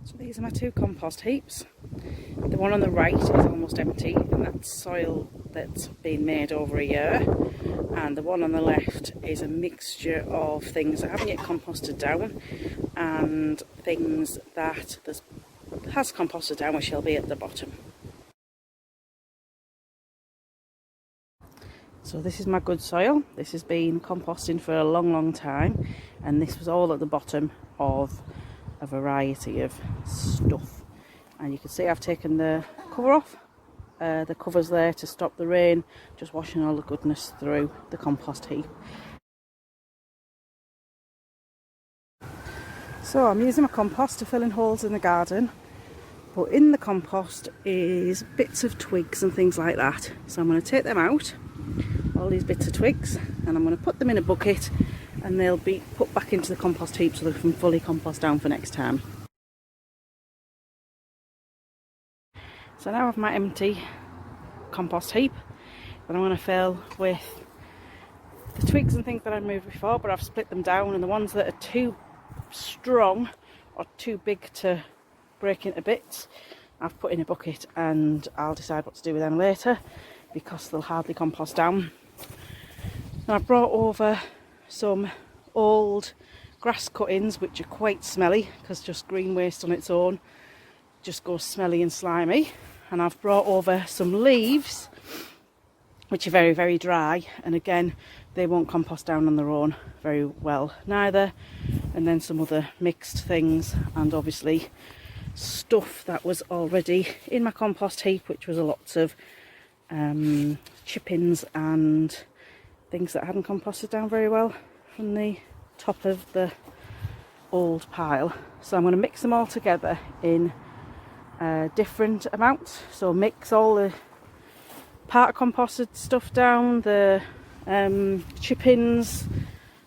So these are my two compost heaps. The one on the right is almost empty, and that's soil that's been made over a year. And the one on the left is a mixture of things that haven't yet composted down and things that has composted down, which shall be at the bottom. So this is my good soil. This has been composting for a long time, and this was all at the bottom of a variety of stuff. And you can see I've taken the cover off. The cover's there to stop the rain, just washing all the goodness through the compost heap. So I'm using my compost to fill in holes in the garden, but in the compost is bits of twigs and things like that. So I'm going to take them out, all these bits of twigs, and I'm going to put them in a bucket, and they'll be put back into the compost heap so they can fully compost down for next time. So now I have my empty compost heap that I'm going to fill with the twigs and things that I moved before, but I've split them down, and the ones that are too strong or too big to break into bits I've put in a bucket, and I'll decide what to do with them later because they'll hardly compost down. Now I've brought over some old grass cuttings which are quite smelly because just green waste on its own just goes smelly and slimy. And I've brought over some leaves which are very dry, and again they won't compost down on their own very well neither. And then some other mixed things, and obviously stuff that was already in my compost heap, which was a lots of chippings and things that hadn't composted down very well from the top of the old pile. So I'm going to mix them all together in different amounts. So mix all the part composted stuff down, the chippings,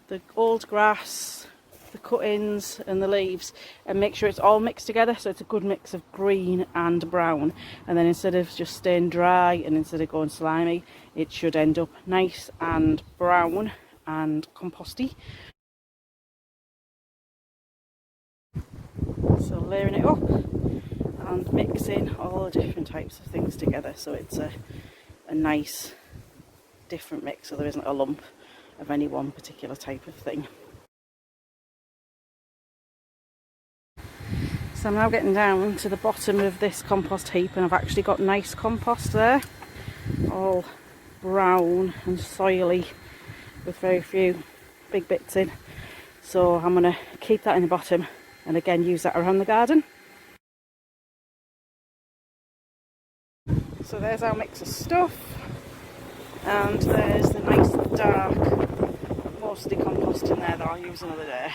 the old grass, the cuttings and the leaves, and make sure it's all mixed together so it's a good mix of green and brown. And then instead of just staying dry and instead of going slimy, it should end up nice and brown and composty. So layering it up and mixing all the different types of things together so it's a nice different mix, so there isn't a lump of any one particular type of thing. So I'm now getting down to the bottom of this compost heap, and I've actually got nice compost there, all brown and soily with very few big bits in. So I'm going to keep that in the bottom and again use that around the garden. So there's our mix of stuff, and there's the nice dark mostly compost in there that I'll use another day.